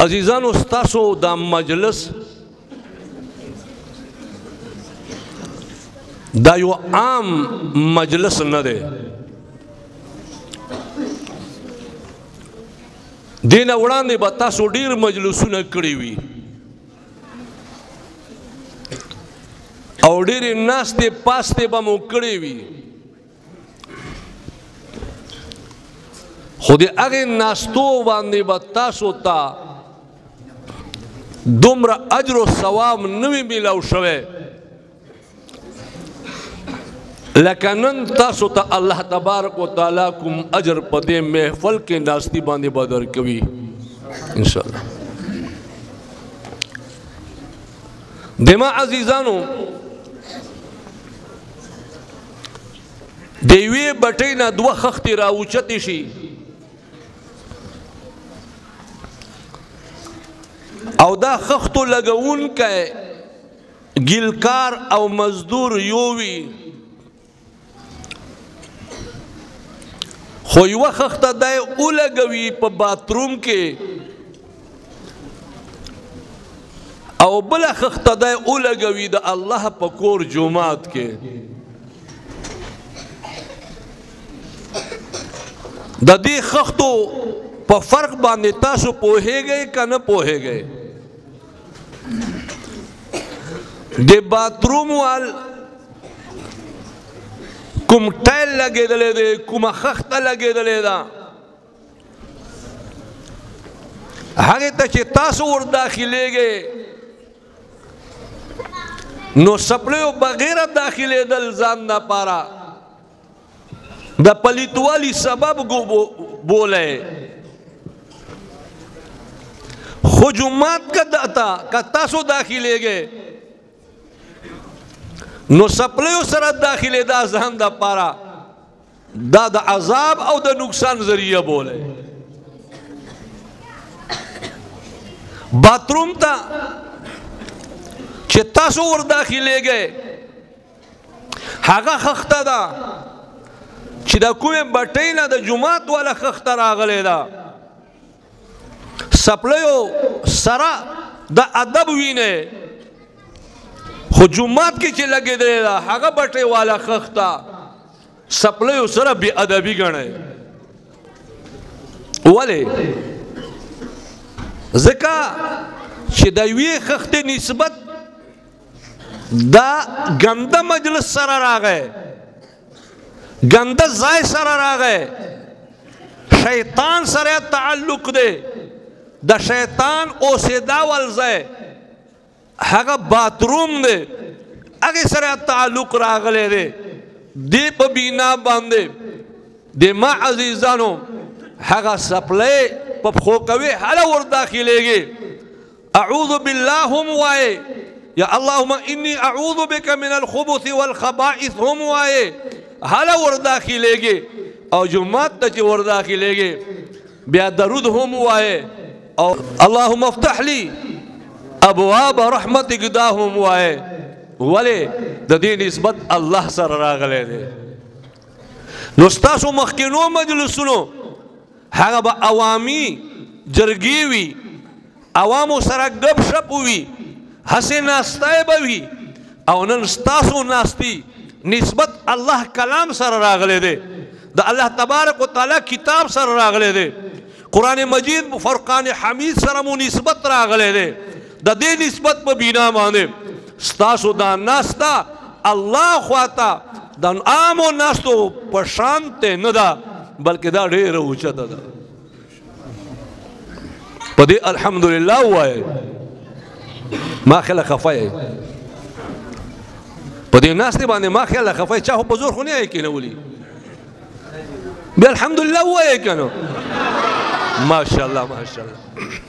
عزیزانو ستاسو دا مجلس دا یو عام مجلس نه دی دین وړاندې به تاسو ډیر مجلسونه کړي وي او ډیرې ناستې پاستې به مو کړې وي خو د هغې ناستو باندې به تاسو ته دومره اجر و ثواب نه وي میلاو شوی لکه نن تاسو ته الله تبارک و تعالی کوم اجر په دې محفل کې ناستي باندې به درکوي انشاءالله دما عزیزانو د یوې بټۍ نه دوه خښتې راوچتې شي او دا خښتو لګونکی ګیلکار او مزدور یو وي خو یوه خښته دی ولګوي په باتروم کې او بله خښته دی ولګوي د الله په کور جومات کې د دې خښتو په فرق باندې تاسو پوهیږئ که نه پوهیږئ د باتروم وال کوم ټایل لګېدلی دی کومه خښته لګېدلی ده هغې ته چې تاسو ور داخلېږئ نو سپلیو بغیره داخلېدل ځان دپاره د پلیتوالي سبب بولئ خو جماعت که تاسو داخلېږئ نو سپلیو سره داخلې دا ځان دپاره دا د عذاب او د نقصان ذریعه بولئ باتروم ته چې تاسو ور داخلېږئ هغه خښته ده چې د کومې بټۍ نه د جومات والا خښته راغلی ده سپلیو سره د ادب وینئ خو جومات کې چې لګېدلی ده هغه بټۍ والا خښته سپلیو سره بې ادبي ګڼئ ولې ځکه چې د یوې خښتې نسبت دا ګنده مجلس سره راغی ګنده ځای سره راغی شیطان سره تعلق دی د شیطان اوسېدا ول ځای هغه باتروم دی هغې سره تعلق راغلی دی دې په بینا باندې د ما عزیزانو هغه سپلی په پښو کوي هله ور داخلېږي اعوذ بالله هم وایې یا اللهم انی اعوذ بک من الخبث والخبائث هم وایې هله ور داخلېږي او جومات ته چې ور داخلېږي بیا درود هم وایې او اللهم افتح لي ابواب رحمتک دا هم وایې ولې د دې نسبت الله سره راغلی دی نو ستاسو مخکینو مجلسونو هغه به عوامي جرګې وي عوامو سره ګپ شپ وي هسې ناستی به وي او نن ستاسو ناستي نسبت الله کلام سره راغلی دی د الله تبارک و تعالی کتاب سره راغلی دی قرآن مجید فرقان حمید سره مو نسبت راغلی دی د دې نسبت په بنا باندې ستاسو دا ناسته الله خواته د عامو ناستو په شان ته نه ده بلکې دا ډېره اوچته ده په دې الحمدلله ووایئ ما خیاله خفه یې په دې ناستې باندې ما خیاله خفه یې چا خو په زور خو نه یې کېنولي بیا الحمدلله ووایئ که نه ماشاءالله ماشاءالله